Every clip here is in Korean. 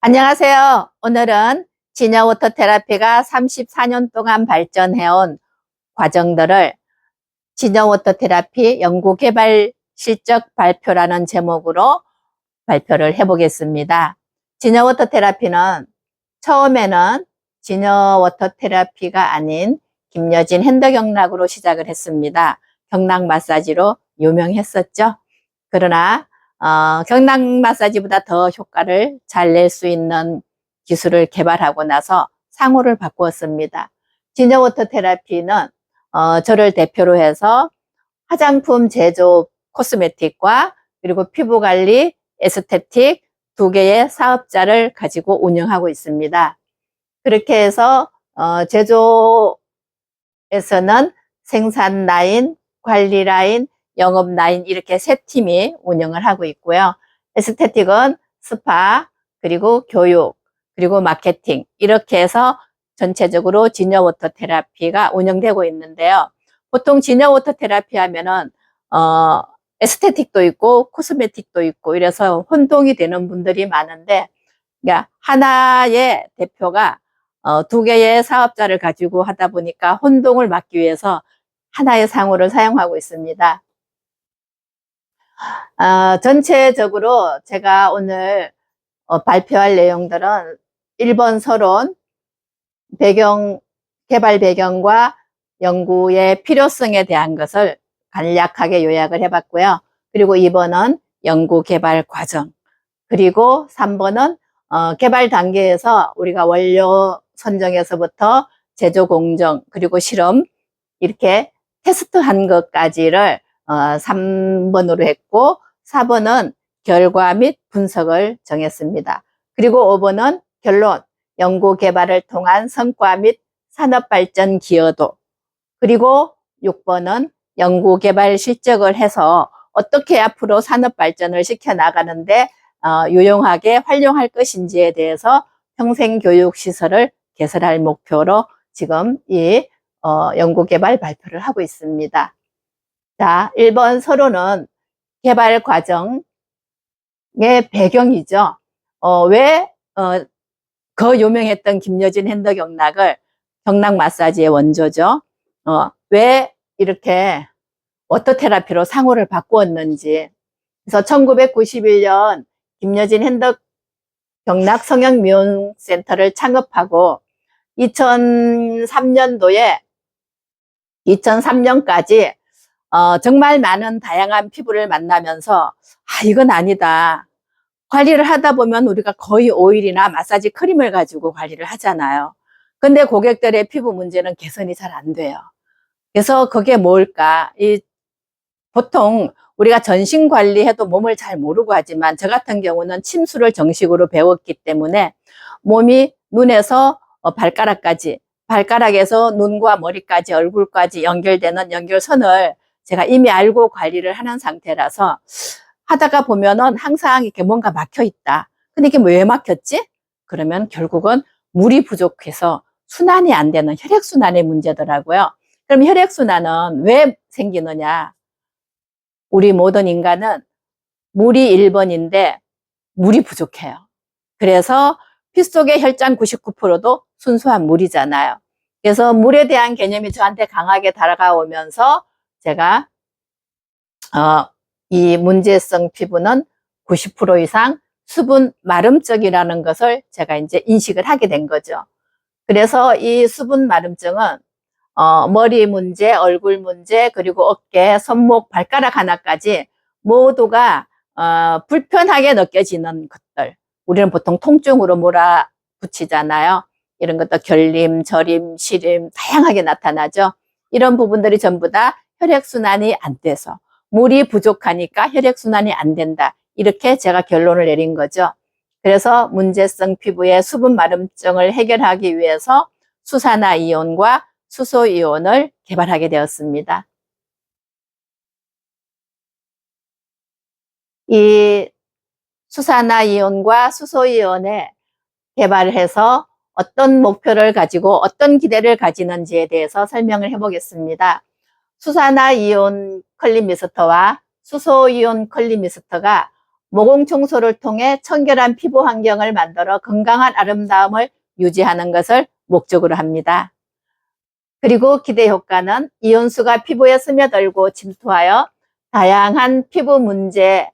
안녕하세요. 오늘은 지녀워터 테라피가 34년 동안 발전해온 과정들을 지녀워터 테라피 연구개발 실적 발표라는 제목으로 발표를 해보겠습니다. 지녀워터 테라피는 처음에는 지녀워터 테라피가 아닌 김여진 핸드경락으로 시작을 했습니다. 경락 마사지로 유명했었죠. 그러나 경락 마사지보다 더 효과를 잘 낼 수 있는 기술을 개발하고 나서 상호를 바꾸었습니다. 지녀워터 테라피는 저를 대표로 해서 화장품 제조 코스메틱과 그리고 피부관리, 에스테틱 두 개의 사업자를 가지고 운영하고 있습니다. 그렇게 해서 제조에서는 생산 라인, 관리 라인, 영업 라인 이렇게 세 팀이 운영을 하고 있고요. 에스테틱은 스파, 그리고 교육, 그리고 마케팅 이렇게 해서 전체적으로 지녀워터 테라피가 운영되고 있는데요. 보통 지녀워터 테라피 하면은 에스테틱도 있고 코스메틱도 있고 이래서 혼동이 되는 분들이 많은데, 그러니까 하나의 대표가 두 개의 사업자를 가지고 하다 보니까 혼동을 막기 위해서 하나의 상호를 사용하고 있습니다. 전체적으로 제가 오늘 발표할 내용들은 1번 서론, 개발 배경과 연구의 필요성에 대한 것을 간략하게 요약을 해봤고요. 그리고 2번은 연구 개발 과정, 그리고 3번은 개발 단계에서 우리가 원료 선정에서부터 제조 공정, 그리고 실험 이렇게 테스트한 것까지를 3번으로 했고, 4번은 결과 및 분석을 정했습니다. 그리고 5번은 결론, 연구 개발을 통한 성과 및 산업발전 기여도, 그리고 6번은 연구 개발 실적을 해서 어떻게 앞으로 산업발전을 시켜나가는데 유용하게 활용할 것인지에 대해서 평생교육시설을 개설할 목표로 지금 이 연구개발 발표를 하고 있습니다. 자, 1번 서론은 개발 과정의 배경이죠. 왜 그 유명했던 김여진 핸드경락을 경락 마사지의 원조죠. 왜 이렇게 워터 테라피로 상호를 바꾸었는지. 그래서 1991년 김여진 핸드경락 성형미용센터를 창업하고 2003년까지 정말 많은 다양한 피부를 만나면서 이건 아니다. 관리를 하다 보면 우리가 거의 오일이나 마사지 크림을 가지고 관리를 하잖아요. 근데 고객들의 피부 문제는 개선이 잘 안 돼요. 그래서 그게 뭘까? 보통 우리가 전신 관리해도 몸을 잘 모르고 하지만 저 같은 경우는 침수를 정식으로 배웠기 때문에 몸이 눈에서 발가락까지, 발가락에서 눈과 머리까지, 얼굴까지 연결되는 연결선을 제가 이미 알고 관리를 하는 상태라서 하다가 보면은 항상 이렇게 뭔가 막혀 있다. 근데 이게 왜 막혔지? 그러면 결국은 물이 부족해서 순환이 안 되는 혈액순환의 문제더라고요. 그럼 혈액순환은 왜 생기느냐? 우리 모든 인간은 물이 1번인데 물이 부족해요. 그래서 피 속의 혈장 99%도 순수한 물이잖아요. 그래서 물에 대한 개념이 저한테 강하게 다가오면서 제가 이 문제성 피부는 90% 이상 수분 마름증이라는 것을 제가 이제 인식을 하게 된 거죠. 그래서 이 수분 마름증은 머리 문제, 얼굴 문제, 그리고 어깨, 손목, 발가락 하나까지 모두가 불편하게 느껴지는 것들. 우리는 보통 통증으로 몰아붙이잖아요. 이런 것도 결림, 저림, 시림 다양하게 나타나죠. 이런 부분들이 전부 다 혈액순환이 안 돼서 물이 부족하니까 혈액순환이 안 된다. 이렇게 제가 결론을 내린 거죠. 그래서 문제성 피부의 수분 마름증을 해결하기 위해서 수산화 이온과 수소 이온을 개발하게 되었습니다. 이 수산화 이온과 수소 이온을 개발해서 어떤 목표를 가지고 어떤 기대를 가지는지에 대해서 설명을 해보겠습니다. 수산화 이온 컬리 미스터와 수소 이온 컬리 미스터가 모공 청소를 통해 청결한 피부 환경을 만들어 건강한 아름다움을 유지하는 것을 목적으로 합니다. 그리고 기대 효과는 이온수가 피부에 스며들고 침투하여 다양한 피부 문제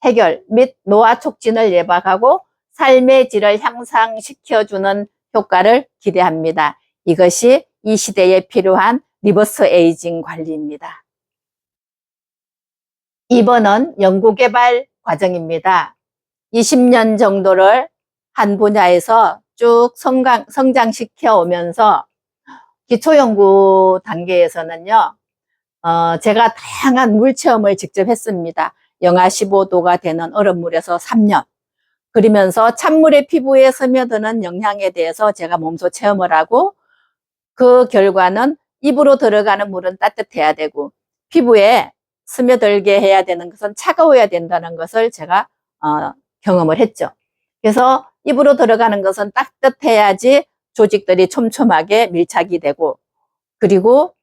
해결 및 노화 촉진을 예방하고 삶의 질을 향상시켜주는 효과를 기대합니다. 이것이 이 시대에 필요한 리버스 에이징 관리입니다. 2번은 연구개발 과정입니다. 20년 정도를 한 분야에서 쭉 성장시켜 오면서 기초연구 단계에서는요, 제가 다양한 물체험을 직접 했습니다. 영하 15도가 되는 얼음물에서 3년. 그러면서 찬물의 피부에 스며드는 영향에 대해서 제가 몸소 체험을 하고, 그 결과는 입으로 들어가는 물은 따뜻해야 되고, 피부에 스며들게 해야 되는 것은 차가워야 된다는 것을 제가 경험을 했죠. 그래서 입으로 들어가는 것은 따뜻해야지 조직들이 촘촘하게 밀착이 되고, 그리고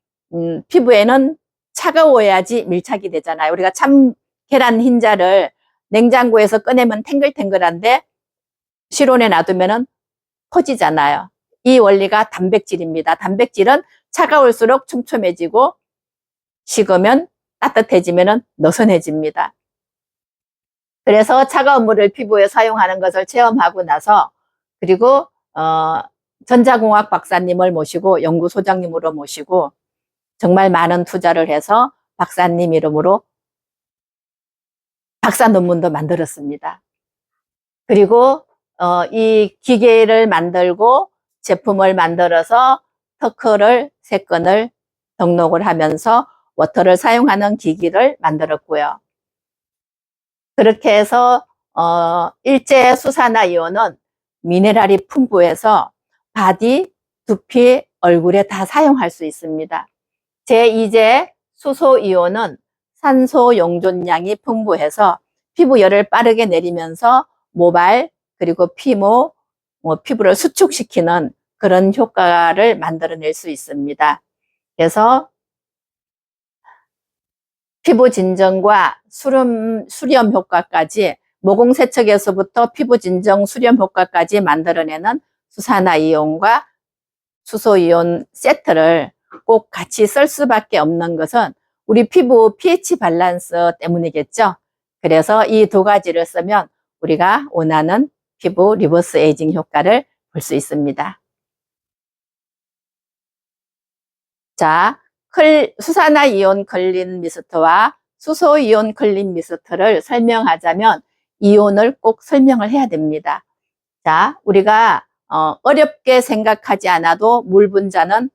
피부에는 차가워야지 밀착이 되잖아요. 우리가 참 계란 흰자를 냉장고에서 꺼내면 탱글탱글한데 실온에 놔두면 퍼지잖아요. 이 원리가 단백질입니다. 단백질은 차가울수록 촘촘해지고 식으면 따뜻해지면 느슨해집니다. 그래서 차가운 물을 피부에 사용하는 것을 체험하고 나서, 그리고 전자공학 박사님을 모시고 연구소장님으로 모시고 정말 많은 투자를 해서 박사님 이름으로 박사 논문도 만들었습니다. 그리고 이 기계를 만들고 제품을 만들어서 특허를 3건을 등록을 하면서 워터를 사용하는 기기를 만들었고요. 그렇게 해서 일제 수산화이온은 미네랄이 풍부해서 바디, 두피, 얼굴에 다 사용할 수 있습니다. 제2제 수소이온은 산소 용존량이 풍부해서 피부열을 빠르게 내리면서 모발 그리고 피모, 피부를 수축시키는 그런 효과를 만들어낼 수 있습니다. 그래서 피부 진정과 수렴 효과까지, 모공 세척에서부터 피부 진정 수렴 효과까지 만들어내는 수산화이온과 수소이온 세트를 꼭 같이 쓸 수밖에 없는 것은 우리 피부 pH 밸런스 때문이겠죠. 그래서 이 2가지를 쓰면 우리가 원하는 피부 리버스 에이징 효과를 볼 수 있습니다. 자, 수산화이온 클린 미스트와 수소이온 클린 미스트를 설명하자면 이온을 꼭 설명을 해야 됩니다. 자, 우리가 어렵게 생각하지 않아도 물 분자는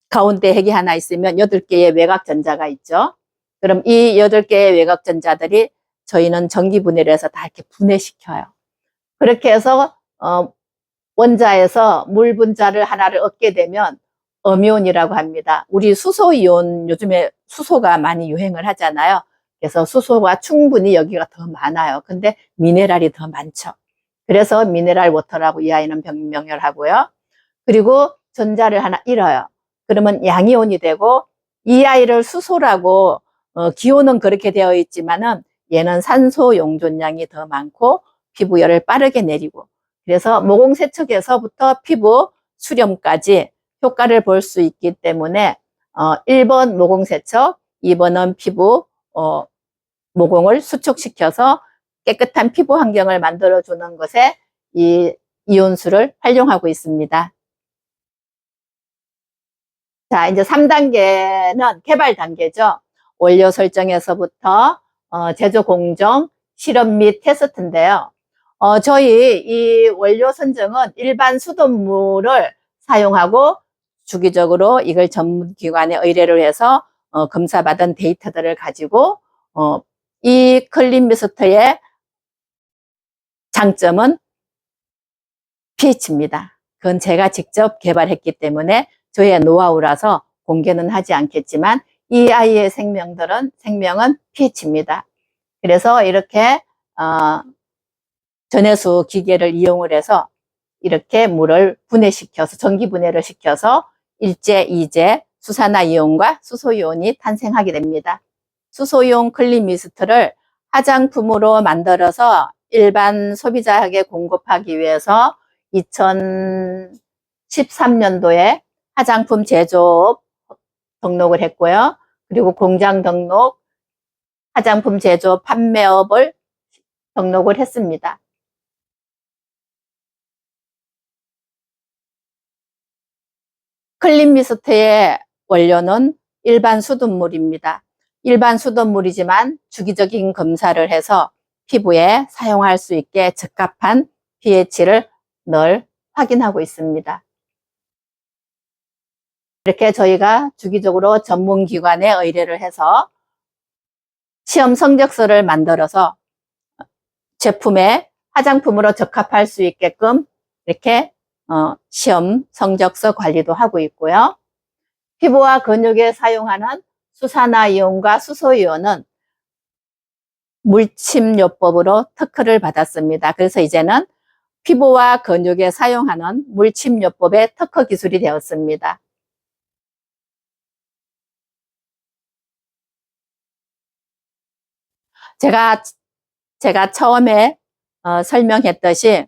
가운데 핵이 하나 있으면 8개의 외곽전자가 있죠. 그럼 이 8개의 외곽전자들이 저희는 전기분해를 해서 다 이렇게 분해시켜요. 그렇게 해서 원자에서 물 분자를 하나를 얻게 되면 음이온이라고 합니다. 우리 수소이온, 요즘에 수소가 많이 유행을 하잖아요. 그래서 수소가 충분히 여기가 더 많아요. 근데 미네랄이 더 많죠. 그래서 미네랄 워터라고 이 아이는 병명을 하고요. 그리고 전자를 하나 잃어요. 그러면 양이온이 되고, 이 아이를 수소라고 기호는 그렇게 되어 있지만은 얘는 산소 용존량이 더 많고 피부열을 빠르게 내리고, 그래서 모공 세척에서부터 피부 수렴까지 효과를 볼 수 있기 때문에 1번 모공 세척, 2번은 피부 모공을 수축시켜서 깨끗한 피부 환경을 만들어주는 것에 이 이온수를 활용하고 있습니다. 자, 이제 3단계는 개발 단계죠. 원료 설정에서부터 제조 공정, 실험 및 테스트인데요. 저희 이 원료 선정은 일반 수돗물을 사용하고 주기적으로 이걸 전문기관에 의뢰를 해서 검사받은 데이터들을 가지고 이 클린 미스트의 장점은 pH입니다. 그건 제가 직접 개발했기 때문에 저의 노하우라서 공개는 하지 않겠지만 이 아이의 생명은 pH입니다. 그래서 이렇게 전해수 기계를 이용을 해서 이렇게 물을 분해시켜서 전기 분해를 시켜서 1제, 2제 수산화이온과 수소이온이 탄생하게 됩니다. 수소이온 클린 미스트를 화장품으로 만들어서 일반 소비자에게 공급하기 위해서 2013년도에 화장품 제조업 등록을 했고요. 그리고 공장 등록, 화장품 제조 판매업을 등록을 했습니다. 클린 미스트의 원료는 일반 수돗물입니다. 일반 수돗물이지만 주기적인 검사를 해서 피부에 사용할 수 있게 적합한 pH를 늘 확인하고 있습니다. 이렇게 저희가 주기적으로 전문기관에 의뢰를 해서 시험 성적서를 만들어서 제품에 화장품으로 적합할 수 있게끔 이렇게 시험 성적서 관리도 하고 있고요. 피부와 근육에 사용하는 수산화이온과 수소이온은 물침요법으로 특허를 받았습니다. 그래서 이제는 피부와 근육에 사용하는 물침요법의 특허 기술이 되었습니다. 제가 처음에 설명했듯이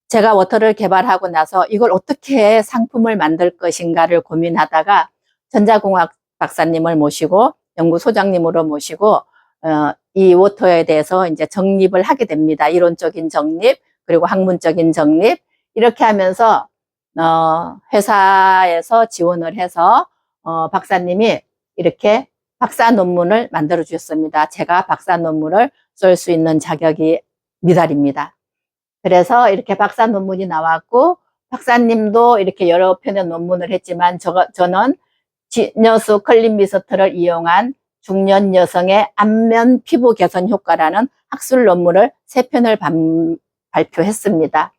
제가 워터를 개발하고 나서 이걸 어떻게 상품을 만들 것인가를 고민하다가 전자공학 박사님을 모시고 연구소장님으로 모시고 이 워터에 대해서 이제 정립을 하게 됩니다. 이론적인 정립, 그리고 학문적인 정립, 이렇게 하면서 회사에서 지원을 해서 박사님이 이렇게 박사 논문을 만들어 주셨습니다. 제가 박사 논문을 쓸 수 있는 자격이 미달입니다. 그래서 이렇게 박사 논문이 나왔고, 박사님도 이렇게 여러 편의 논문을 했지만 저는 진여수 클린 미스트를 이용한 중년 여성의 안면 피부 개선 효과라는 학술 논문을 3편을 발표했습니다.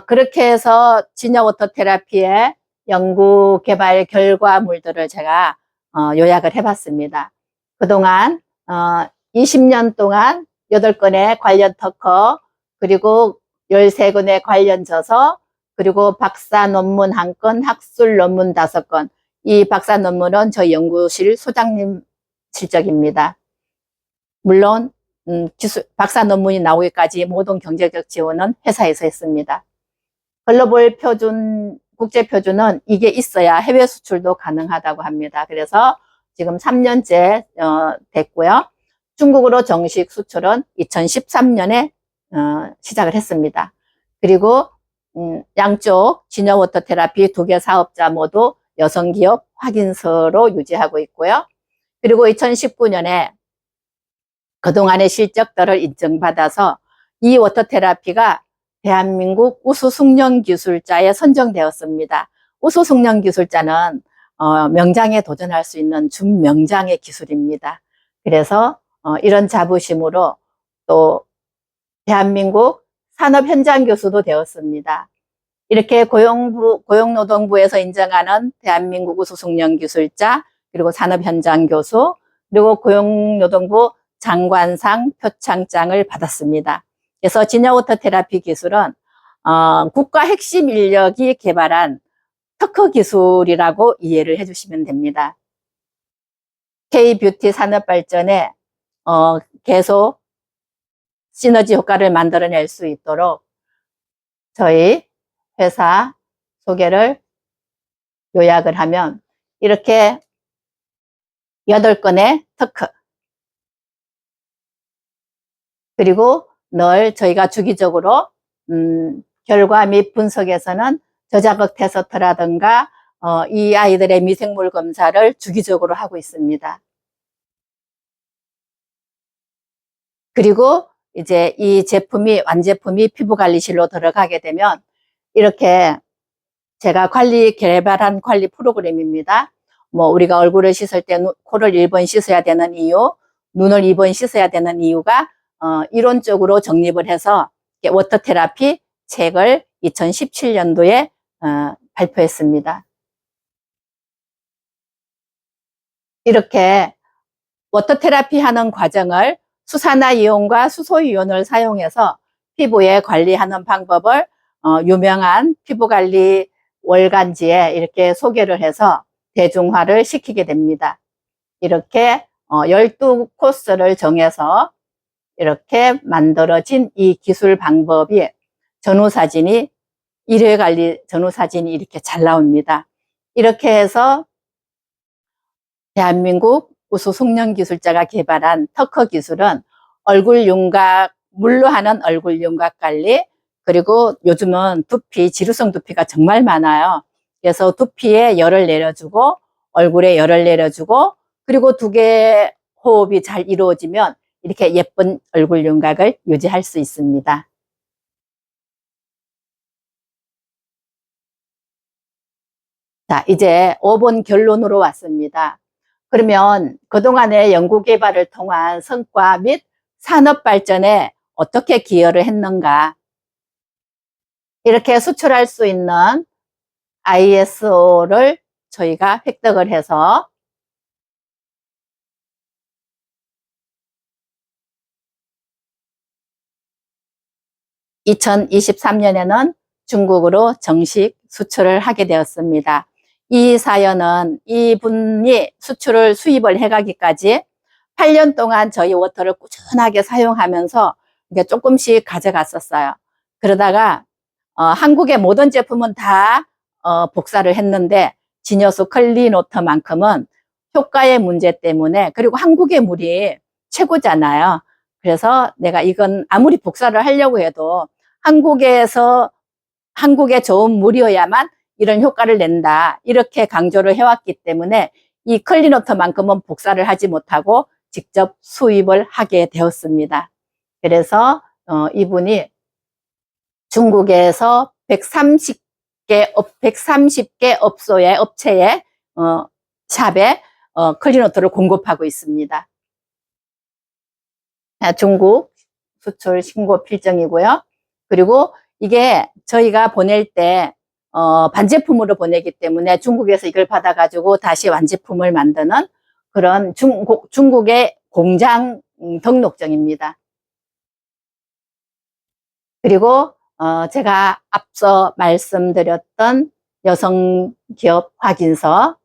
그렇게 해서 진여워터 테라피의 연구 개발 결과물들을 제가 요약을 해봤습니다. 그동안 20년 동안 8건의 관련 특허, 그리고 13건의 관련 저서, 그리고 박사 논문 1건, 학술 논문 5건. 이 박사 논문은 저희 연구실 소장님 실적입니다. 물론 박사 논문이 나오기까지 모든 경제적 지원은 회사에서 했습니다. 글로벌 표준, 국제 표준은 이게 있어야 해외 수출도 가능하다고 합니다. 그래서 지금 3년째 됐고요. 중국으로 정식 수출은 2013년에 시작을 했습니다. 그리고 양쪽 진여워터 테라피 2개 사업자 모두 여성기업 확인서로 유지하고 있고요. 그리고 2019년에 그동안의 실적들을 인정받아서 이 워터 테라피가 대한민국 우수 숙련 기술자에 선정되었습니다. 우수 숙련 기술자는 명장에 도전할 수 있는 준명장의 기술입니다. 그래서 이런 자부심으로 또 대한민국 산업현장 교수도 되었습니다. 이렇게 고용노동부에서 인정하는 대한민국 우수 숙련 기술자, 그리고 산업현장 교수, 그리고 고용노동부 장관상 표창장을 받았습니다. 그래서 진여워터 테라피 기술은 국가 핵심 인력이 개발한 특허 기술이라고 이해를 해주시면 됩니다. K-뷰티 산업 발전에 계속 시너지 효과를 만들어낼 수 있도록 저희 회사 소개를 요약을 하면 이렇게 8건의 특허, 그리고 늘 저희가 주기적으로 결과 및 분석에서는 저자극 테스트라든가 이 아이들의 미생물 검사를 주기적으로 하고 있습니다. 그리고 이제 이 제품이 완제품이 피부관리실로 들어가게 되면 이렇게 제가 개발한 관리 프로그램입니다. 뭐 우리가 얼굴을 씻을 때 코를 1번 씻어야 되는 이유, 눈을 2번 씻어야 되는 이유가 이론적으로 정립을 해서 워터 테라피 책을 2017년도에 발표했습니다. 이렇게 워터 테라피 하는 과정을 수산화이온과 수소이온을 사용해서 피부에 관리하는 방법을 유명한 피부관리 월간지에 이렇게 소개를 해서 대중화를 시키게 됩니다. 이렇게 12코스를 정해서 이렇게 만들어진 이 기술 방법이 전후사진이 1회 관리 전후사진이 이렇게 잘 나옵니다. 이렇게 해서 대한민국 우수 숙련 기술자가 개발한 특허 기술은 얼굴 윤곽, 물로 하는 얼굴 윤곽 관리, 그리고 요즘은 두피, 지루성 두피가 정말 많아요. 그래서 두피에 열을 내려주고 얼굴에 열을 내려주고, 그리고 두 개의 호흡이 잘 이루어지면 이렇게 예쁜 얼굴 윤곽을 유지할 수 있습니다. 자, 이제 5번 결론으로 왔습니다. 그러면 그동안의 연구개발을 통한 성과 및 산업 발전에 어떻게 기여를 했는가? 이렇게 수출할 수 있는 ISO를 저희가 획득을 해서 2023년에는 중국으로 정식 수출을 하게 되었습니다. 이 사연은 이분이 수출을 수입을 해가기까지 8년 동안 저희 워터를 꾸준하게 사용하면서 이게 조금씩 가져갔었어요. 그러다가 한국의 모든 제품은 다 복사를 했는데 지녀수 클린워터만큼은 효과의 문제 때문에, 그리고 한국의 물이 최고잖아요. 그래서 내가 이건 아무리 복사를 하려고 해도 한국에서 한국의 좋은 물이어야만 이런 효과를 낸다, 이렇게 강조를 해왔기 때문에 이 클린워터만큼은 복사를 하지 못하고 직접 수입을 하게 되었습니다. 그래서 이분이 중국에서 130개 업체에 샵에 클린워터를 공급하고 있습니다. 중국 수출 신고 필정이고요. 그리고 이게 저희가 보낼 때 반제품으로 보내기 때문에 중국에서 이걸 받아가지고 다시 완제품을 만드는 그런 중국의 공장 등록증입니다. 그리고 제가 앞서 말씀드렸던 여성기업 확인서,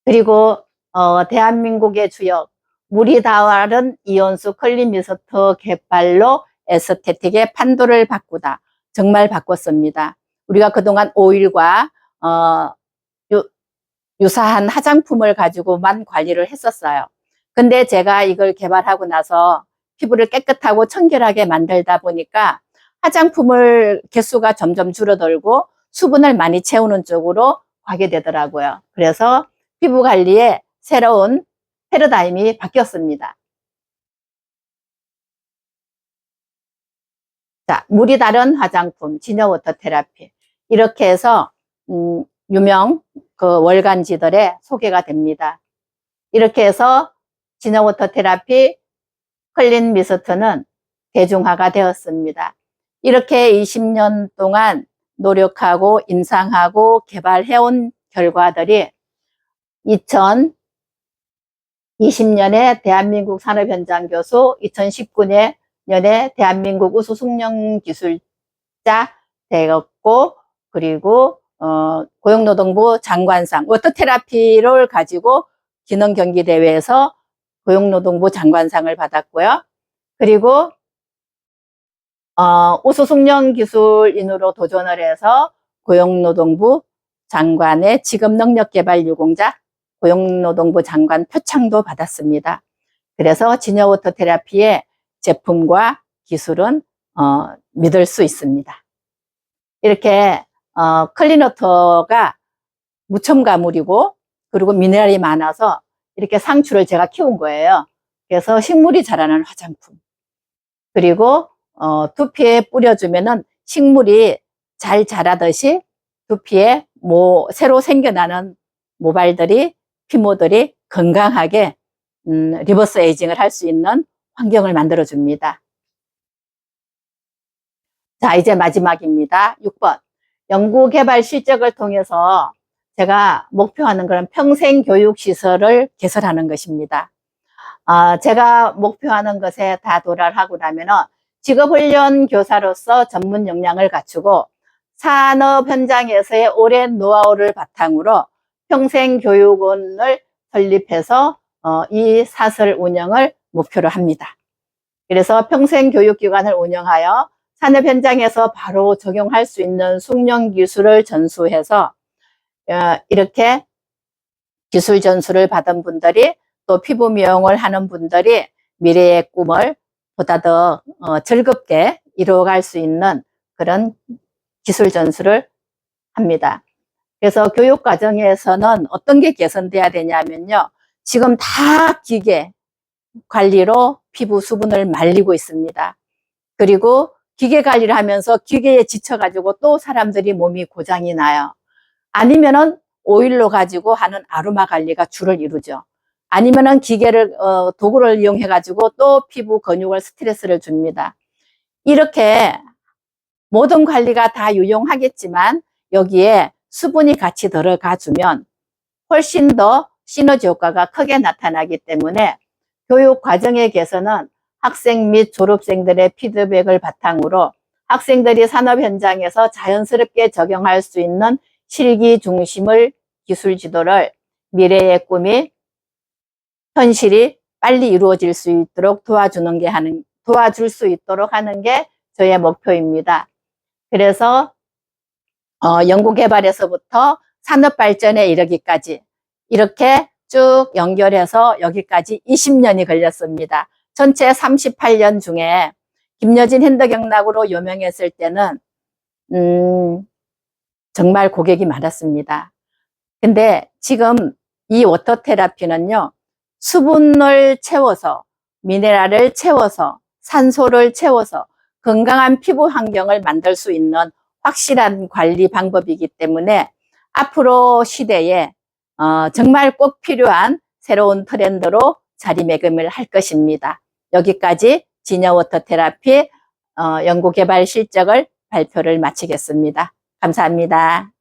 그리고 대한민국의 주역 물이 다른 이온수 클린미스트 개발로 에스테틱의 판도를 바꾸다. 정말 바꿨습니다. 우리가 그동안 오일과 유사한 화장품을 가지고만 관리를 했었어요. 근데 제가 이걸 개발하고 나서 피부를 깨끗하고 청결하게 만들다 보니까 화장품을 개수가 점점 줄어들고 수분을 많이 채우는 쪽으로 가게 되더라고요. 그래서 피부 관리에 새로운 패러다임이 바뀌었습니다. 자, 물이 다른 화장품, 지녀워터 테라피. 이렇게 해서 유명 그 월간지들에 소개가 됩니다. 이렇게 해서 지녀워터 테라피, 클린 미스트는 대중화가 되었습니다. 이렇게 20년 동안 노력하고 임상하고 개발해온 결과들이 2020년에 대한민국 산업현장 교수, 2019년에 대한민국 우수 숙련 기술자 되었고, 그리고 고용노동부 장관상, 워터테라피를 가지고 기능경기대회에서 고용노동부 장관상을 받았고요. 그리고 우수 숙련 기술인으로 도전을 해서 고용노동부 장관의 직업능력개발 유공자, 고용노동부 장관 표창도 받았습니다. 그래서 지녀워터 테라피의 제품과 기술은 믿을 수 있습니다. 이렇게 클린워터가 무첨가물이고, 그리고 미네랄이 많아서 이렇게 상추를 제가 키운 거예요. 그래서 식물이 자라는 화장품. 그리고 두피에 뿌려주면은 식물이 잘 자라듯이 두피에 새로 생겨나는 모발들이, 피모들이 건강하게 리버스 에이징을 할 수 있는 환경을 만들어 줍니다. 자, 이제 마지막입니다. 6번. 연구개발 실적을 통해서 제가 목표하는 그런 평생교육시설을 개설하는 것입니다. 제가 목표하는 것에 다 도달하고 나면은 직업훈련 교사로서 전문 역량을 갖추고 산업 현장에서의 오랜 노하우를 바탕으로 평생교육원을 설립해서 이 사설 운영을 목표로 합니다. 그래서 평생교육기관을 운영하여 산업 현장에서 바로 적용할 수 있는 숙련 기술을 전수해서 이렇게 기술 전수를 받은 분들이 또 피부 미용을 하는 분들이 미래의 꿈을 보다 더 즐겁게 이루어갈 수 있는 그런 기술 전수를 합니다. 그래서 교육 과정에서는 어떤 게 개선돼야 되냐면요. 지금 다 기계 관리로 피부 수분을 말리고 있습니다. 그리고 기계 관리를 하면서 기계에 지쳐가지고 또 사람들이 몸이 고장이 나요. 아니면은 오일로 가지고 하는 아로마 관리가 주를 이루죠. 아니면은 기계를 도구를 이용해 가지고 또 피부 근육을 스트레스를 줍니다. 이렇게 모든 관리가 다 유용하겠지만 여기에 수분이 같이 들어가 주면 훨씬 더 시너지 효과가 크게 나타나기 때문에 교육 과정의 개선은 학생 및 졸업생들의 피드백을 바탕으로 학생들이 산업 현장에서 자연스럽게 적용할 수 있는 실기 중심의 기술 지도를 미래의 꿈이 현실이 빨리 이루어질 수 있도록 도와줄 수 있도록 하는 게 저의 목표입니다. 그래서 연구개발에서부터 산업발전에 이르기까지 이렇게 쭉 연결해서 여기까지 20년이 걸렸습니다. 전체 38년 중에 김여진 핸드경락으로 유명했을 때는 정말 고객이 많았습니다. 근데 지금 이 워터 테라피는요, 수분을 채워서, 미네랄을 채워서, 산소를 채워서 건강한 피부 환경을 만들 수 있는 확실한 관리 방법이기 때문에 앞으로 시대에 정말 꼭 필요한 새로운 트렌드로 자리매김을 할 것입니다. 여기까지 지녀 워터 테라피 연구개발 실적을 발표를 마치겠습니다. 감사합니다.